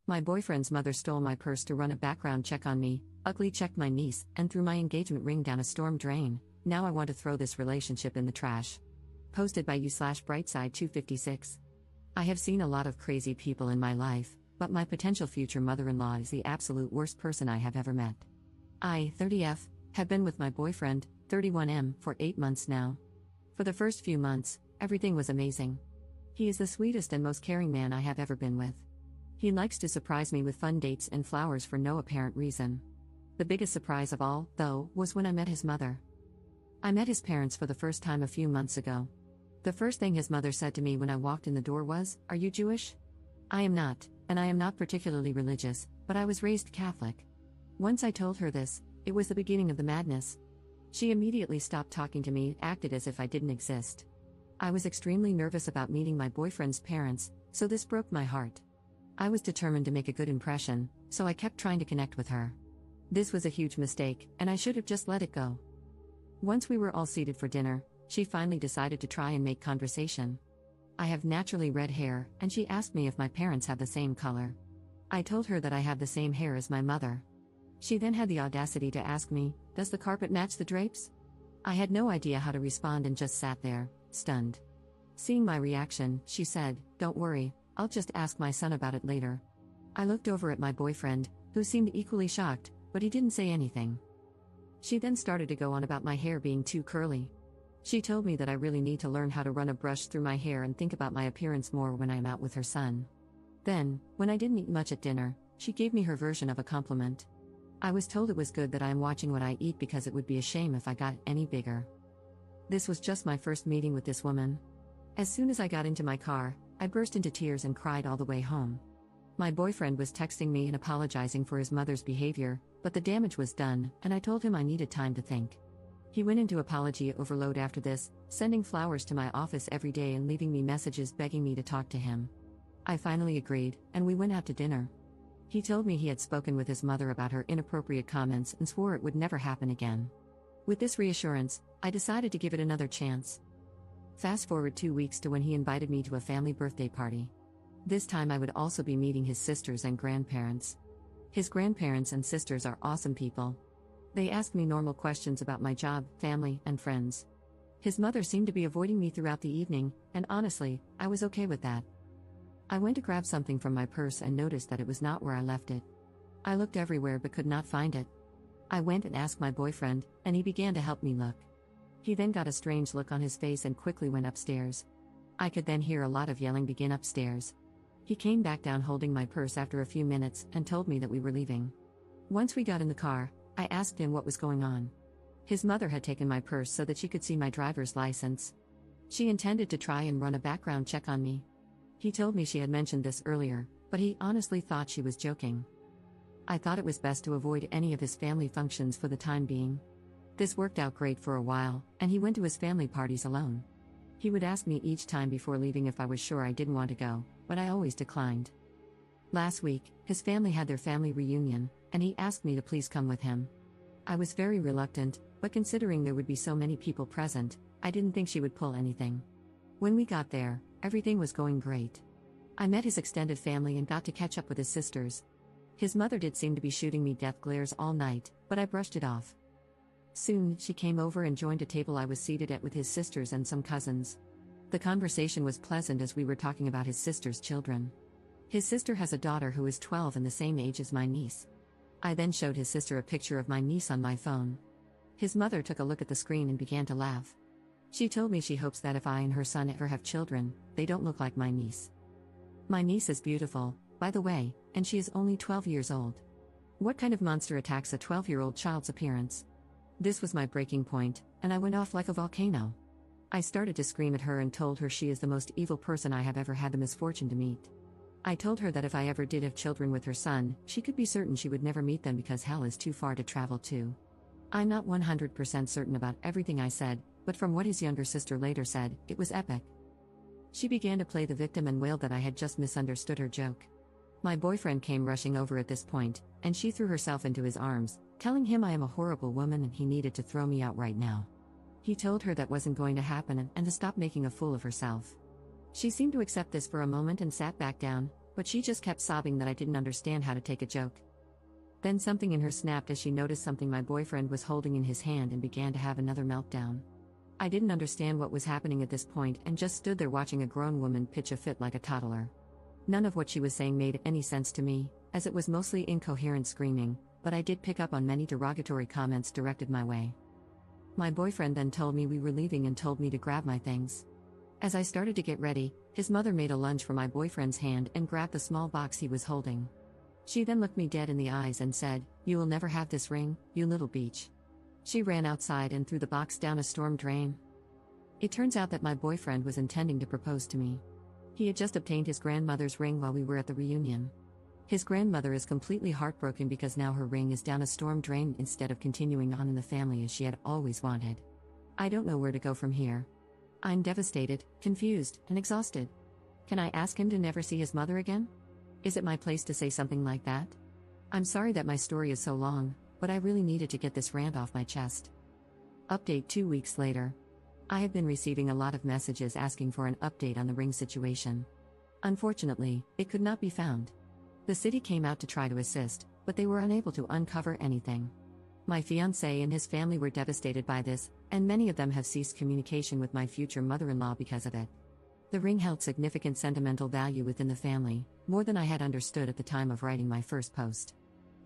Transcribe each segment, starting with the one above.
My boyfriend's mother stole my purse to run a background check on me, ugly checked my niece, and threw my engagement ring down a storm drain. Now I want to throw this relationship in the trash. Posted by you/Brightside256. I have seen a lot of crazy people in my life, but my potential future mother-in-law is the absolute worst person I have ever met. I, 30F, have been with my boyfriend, 31M, for 8 months now. For the first few months, everything was amazing. He is the sweetest and most caring man I have ever been with. He likes to surprise me with fun dates and flowers for no apparent reason. The biggest surprise of all, though, was when I met his mother. I met his parents for the first time a few months ago. The first thing his mother said to me when I walked in the door was, "Are you Jewish?" I am not, and I am not particularly religious, but I was raised Catholic. Once I told her this, it was the beginning of the madness. She immediately stopped talking to me, acted as if I didn't exist. I was extremely nervous about meeting my boyfriend's parents, so this broke my heart. I was determined to make a good impression, so I kept trying to connect with her. This was a huge mistake, and I should have just let it go. Once we were all seated for dinner, she finally decided to try and make conversation. I have naturally red hair, and she asked me if my parents have the same color. I told her that I have the same hair as my mother. She then had the audacity to ask me, "Does the carpet match the drapes?" I had no idea how to respond and just sat there, stunned. Seeing my reaction, she said, "Don't worry, I'll just ask my son about it later." I looked over at my boyfriend, who seemed equally shocked, but he didn't say anything. She then started to go on about my hair being too curly. She told me that I really need to learn how to run a brush through my hair and think about my appearance more when I'm out with her son. Then, when I didn't eat much at dinner, she gave me her version of a compliment. I was told it was good that I am watching what I eat because it would be a shame if I got any bigger. This was just my first meeting with this woman. As soon as I got into my car, I burst into tears and cried all the way home. My boyfriend was texting me and apologizing for his mother's behavior, but the damage was done, and I told him I needed time to think. He went into apology overload after this, sending flowers to my office every day and leaving me messages begging me to talk to him. I finally agreed, and we went out to dinner. He told me he had spoken with his mother about her inappropriate comments and swore it would never happen again. With this reassurance, I decided to give it another chance. Fast forward 2 weeks to when he invited me to a family birthday party. This time I would also be meeting his sisters and grandparents. His grandparents and sisters are awesome people. They asked me normal questions about my job, family, and friends. His mother seemed to be avoiding me throughout the evening, and honestly, I was okay with that. I went to grab something from my purse and noticed that it was not where I left it. I looked everywhere but could not find it. I went and asked my boyfriend, and he began to help me look. He then got a strange look on his face and quickly went upstairs. I could then hear a lot of yelling begin upstairs. He came back down holding my purse after a few minutes and told me that we were leaving. Once we got in the car, I asked him what was going on. His mother had taken my purse so that she could see my driver's license. She intended to try and run a background check on me. He told me she had mentioned this earlier, but he honestly thought she was joking. I thought it was best to avoid any of his family functions for the time being. This worked out great for a while, and he went to his family parties alone. He would ask me each time before leaving if I was sure I didn't want to go, but I always declined. Last week, his family had their family reunion, and he asked me to please come with him. I was very reluctant, but considering there would be so many people present, I didn't think she would pull anything. When we got there, everything was going great. I met his extended family and got to catch up with his sisters. His mother did seem to be shooting me death glares all night, but I brushed it off. Soon, she came over and joined a table I was seated at with his sisters and some cousins. The conversation was pleasant as we were talking about his sister's children. His sister has a daughter who is 12 and the same age as my niece. I then showed his sister a picture of my niece on my phone. His mother took a look at the screen and began to laugh. She told me she hopes that if I and her son ever have children, they don't look like my niece. My niece is beautiful, by the way, and she is only 12 years old. What kind of monster attacks a 12-year-old child's appearance? This was my breaking point, and I went off like a volcano. I started to scream at her and told her she is the most evil person I have ever had the misfortune to meet. I told her that if I ever did have children with her son, she could be certain she would never meet them because hell is too far to travel to. I'm not 100% certain about everything I said, but from what his younger sister later said, it was epic. She began to play the victim and wailed that I had just misunderstood her joke. My boyfriend came rushing over at this point, and she threw herself into his arms, telling him I am a horrible woman and he needed to throw me out right now. He told her that wasn't going to happen and to stop making a fool of herself. She seemed to accept this for a moment and sat back down, But she just kept sobbing that I didn't understand how to take a joke. Then something in her snapped as she noticed something my boyfriend was holding in his hand and began to have another meltdown. I didn't understand what was happening at this point and just stood there watching a grown woman pitch a fit like a toddler. None of what she was saying made any sense to me, as it was mostly incoherent screaming, but I did pick up on many derogatory comments directed my way. My boyfriend then told me we were leaving and told me to grab my things. As I started to get ready, his mother made a lunge for my boyfriend's hand and grabbed the small box he was holding. She then looked me dead in the eyes and said, "You will never have this ring, you little beach." She ran outside and threw the box down a storm drain. It turns out that my boyfriend was intending to propose to me. He had just obtained his grandmother's ring while we were at the reunion. His grandmother is completely heartbroken because now her ring is down a storm drain instead of continuing on in the family as she had always wanted. I don't know where to go from here. I'm devastated, confused, and exhausted. Can I ask him to never see his mother again? Is it my place to say something like that? I'm sorry that my story is so long, but I really needed to get this rant off my chest. Update 2 weeks later. I have been receiving a lot of messages asking for an update on the ring situation. Unfortunately, it could not be found. The city came out to try to assist, but they were unable to uncover anything. My fiancé and his family were devastated by this, and many of them have ceased communication with my future mother-in-law because of it. The ring held significant sentimental value within the family, more than I had understood at the time of writing my first post.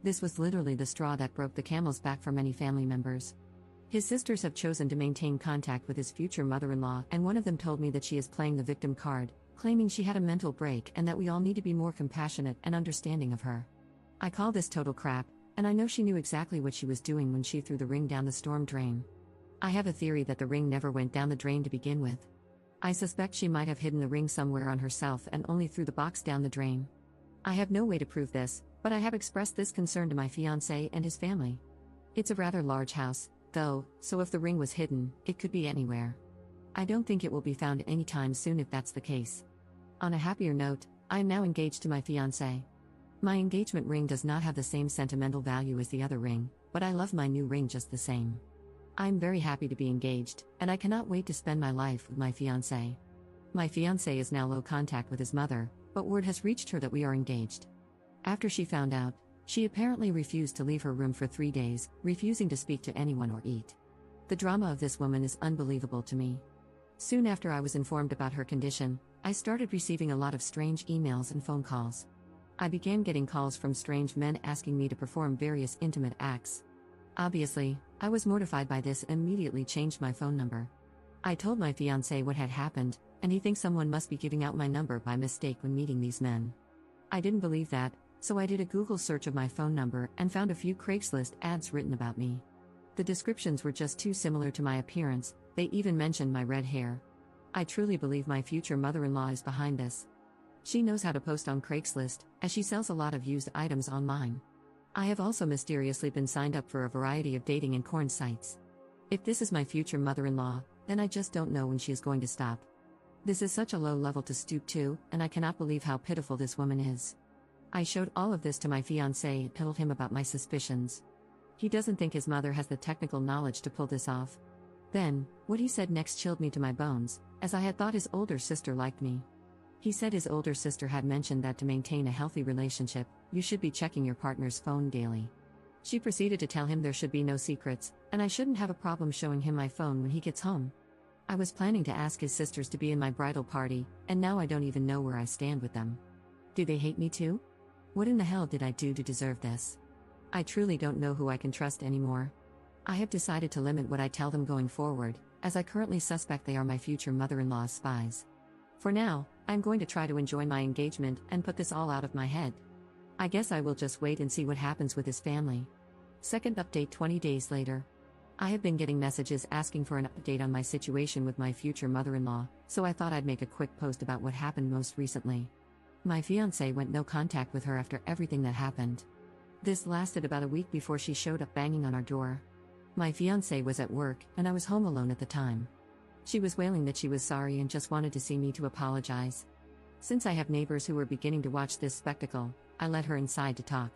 This was literally the straw that broke the camel's back for many family members. His sisters have chosen to maintain contact with his future mother-in-law, and one of them told me that she is playing the victim card, claiming she had a mental break and that we all need to be more compassionate and understanding of her. I call this total crap, and I know she knew exactly what she was doing when she threw the ring down the storm drain. I have a theory that the ring never went down the drain to begin with. I suspect she might have hidden the ring somewhere on herself and only threw the box down the drain. I have no way to prove this, but I have expressed this concern to my fiancé and his family. It's a rather large house, though, so if the ring was hidden, it could be anywhere. I don't think it will be found anytime soon if that's the case. On a happier note, I am now engaged to my fiancé. My engagement ring does not have the same sentimental value as the other ring, but I love my new ring just the same. I'm very happy to be engaged, and I cannot wait to spend my life with my fiancé. My fiancé is now low contact with his mother, but word has reached her that we are engaged. After she found out, she apparently refused to leave her room for 3 days, refusing to speak to anyone or eat. The drama of this woman is unbelievable to me. Soon after I was informed about her condition, I started receiving a lot of strange emails and phone calls. I began getting calls from strange men asking me to perform various intimate acts. Obviously, I was mortified by this and immediately changed my phone number. I told my fiancé what had happened, and he thinks someone must be giving out my number by mistake when meeting these men. I didn't believe that, so I did a Google search of my phone number and found a few Craigslist ads written about me. The descriptions were just too similar to my appearance, they even mentioned my red hair. I truly believe my future mother-in-law is behind this. She knows how to post on Craigslist, as she sells a lot of used items online. I have also mysteriously been signed up for a variety of dating and porn sites. If this is my future mother-in-law, then I just don't know when she is going to stop. This is such a low level to stoop to, and I cannot believe how pitiful this woman is. I showed all of this to my fiancé and told him about my suspicions. He doesn't think his mother has the technical knowledge to pull this off. Then, what he said next chilled me to my bones, as I had thought his older sister liked me. He said his older sister had mentioned that to maintain a healthy relationship, you should be checking your partner's phone daily. She proceeded to tell him there should be no secrets, and I shouldn't have a problem showing him my phone when he gets home. I was planning to ask his sisters to be in my bridal party, and now I don't even know where I stand with them. Do they hate me too? What in the hell did I do to deserve this? I truly don't know who I can trust anymore. I have decided to limit what I tell them going forward, as I currently suspect they are my future mother-in-law's spies. For now, I'm going to try to enjoy my engagement and put this all out of my head. I guess I will just wait and see what happens with his family. Second update 20 days later. I have been getting messages asking for an update on my situation with my future mother-in-law, so I thought I'd make a quick post about what happened most recently. My fiancé went no contact with her after everything that happened. This lasted about a week before she showed up banging on our door. My fiancé was at work, and I was home alone at the time. She was wailing that she was sorry and just wanted to see me to apologize. Since I have neighbors who were beginning to watch this spectacle, I let her inside to talk.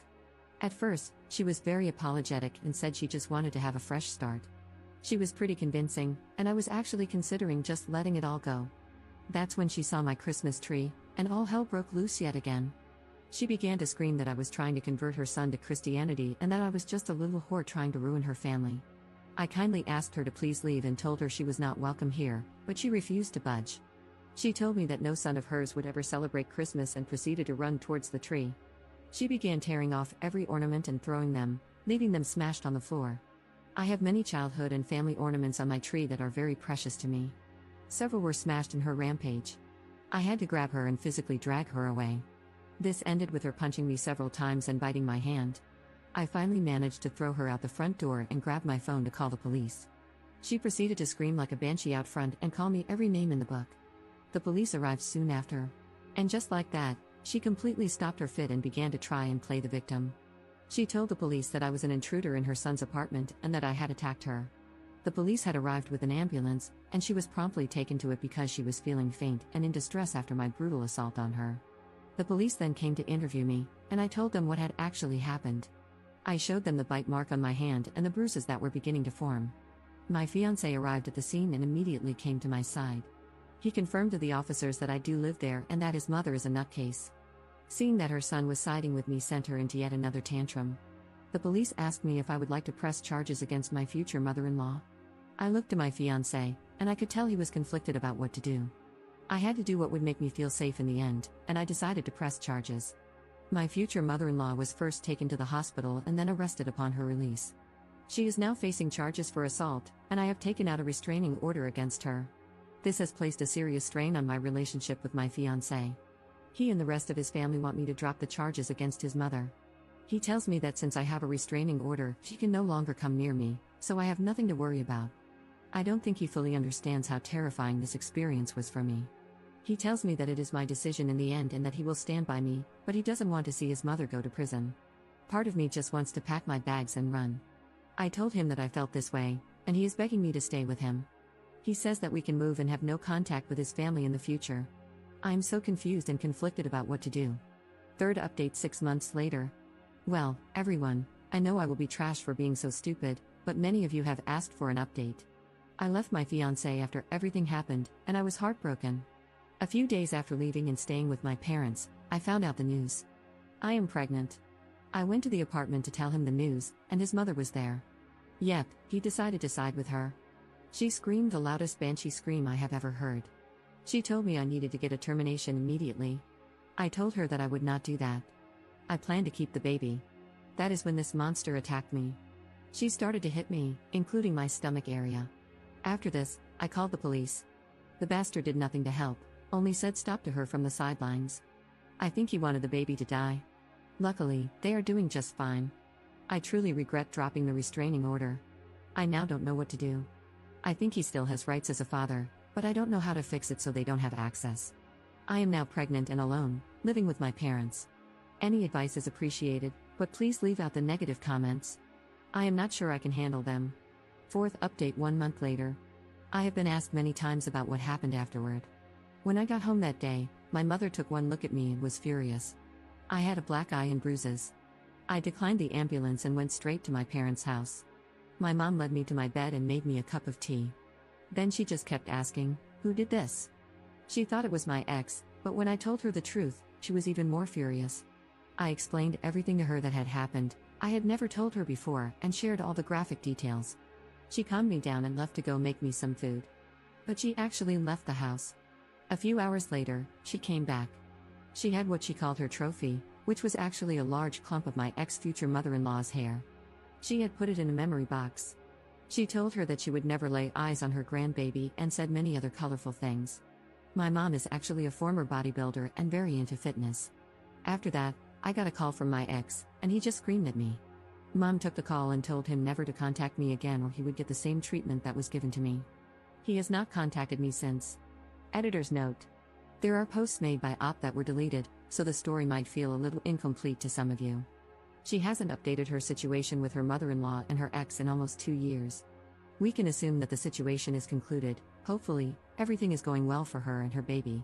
At first, she was very apologetic and said she just wanted to have a fresh start. She was pretty convincing, and I was actually considering just letting it all go. That's when she saw my Christmas tree, and all hell broke loose yet again. She began to scream that I was trying to convert her son to Christianity and that I was just a little whore trying to ruin her family. I kindly asked her to please leave and told her she was not welcome here, but she refused to budge. She told me that no son of hers would ever celebrate Christmas and proceeded to run towards the tree. She began tearing off every ornament and throwing them, leaving them smashed on the floor. I have many childhood and family ornaments on my tree that are very precious to me. Several were smashed in her rampage. I had to grab her and physically drag her away. This ended with her punching me several times and biting my hand. I finally managed to throw her out the front door and grab my phone to call the police. She proceeded to scream like a banshee out front and call me every name in the book. The police arrived soon after. And just like that, she completely stopped her fit and began to try and play the victim. She told the police that I was an intruder in her son's apartment and that I had attacked her. The police had arrived with an ambulance, and she was promptly taken to it because she was feeling faint and in distress after my brutal assault on her. The police then came to interview me, and I told them what had actually happened. I showed them the bite mark on my hand and the bruises that were beginning to form. My fiancé arrived at the scene and immediately came to my side. He confirmed to the officers that I do live there and that his mother is a nutcase. Seeing that her son was siding with me sent her into yet another tantrum. The police asked me if I would like to press charges against my future mother-in-law. I looked to my fiancé, and I could tell he was conflicted about what to do. I had to do what would make me feel safe in the end, and I decided to press charges. My future mother-in-law was first taken to the hospital and then arrested upon her release. She is now facing charges for assault, and I have taken out a restraining order against her. This has placed a serious strain on my relationship with my fiancé. He and the rest of his family want me to drop the charges against his mother. He tells me that since I have a restraining order, she can no longer come near me, so I have nothing to worry about. I don't think he fully understands how terrifying this experience was for me. He tells me that it is my decision in the end and that he will stand by me, but he doesn't want to see his mother go to prison. Part of me just wants to pack my bags and run. I told him that I felt this way, and he is begging me to stay with him. He says that we can move and have no contact with his family in the future. I am so confused and conflicted about what to do. Third update 6 months later. Well, everyone, I know I will be trashed for being so stupid, but many of you have asked for an update. I left my fiancé after everything happened, and I was heartbroken. A few days after leaving and staying with my parents, I found out the news. I am pregnant. I went to the apartment to tell him the news, and his mother was there. Yep, he decided to side with her. She screamed the loudest banshee scream I have ever heard. She told me I needed to get a termination immediately. I told her that I would not do that. I planned to keep the baby. That is when this monster attacked me. She started to hit me, including my stomach area. After this, I called the police. The bastard did nothing to help, only said stop to her from the sidelines. I think he wanted the baby to die. Luckily, they are doing just fine. I truly regret dropping the restraining order. I now don't know what to do. I think he still has rights as a father, but I don't know how to fix it so they don't have access. I am now pregnant and alone, living with my parents. Any advice is appreciated, but please leave out the negative comments. I am not sure I can handle them. Fourth update 1 month later. I have been asked many times about what happened afterward. When I got home that day, my mother took one look at me and was furious. I had a black eye and bruises. I declined the ambulance and went straight to my parents' house. My mom led me to my bed and made me a cup of tea. Then she just kept asking, "Who did this?" She thought it was my ex, but when I told her the truth, she was even more furious. I explained everything to her that had happened. I had never told her before and shared all the graphic details. She calmed me down and left to go make me some food. But she actually left the house. A few hours later, she came back. She had what she called her trophy, which was actually a large clump of my ex-future mother-in-law's hair. She had put it in a memory box. She told her that she would never lay eyes on her grandbaby and said many other colorful things. My mom is actually a former bodybuilder and very into fitness. After that, I got a call from my ex, and he just screamed at me. Mom took the call and told him never to contact me again or he would get the same treatment that was given to me. He has not contacted me since. Editor's note. There are posts made by Op that were deleted, so the story might feel a little incomplete to some of you. She hasn't updated her situation with her mother-in-law and her ex in almost 2 years. We can assume that the situation is concluded. Hopefully, everything is going well for her and her baby.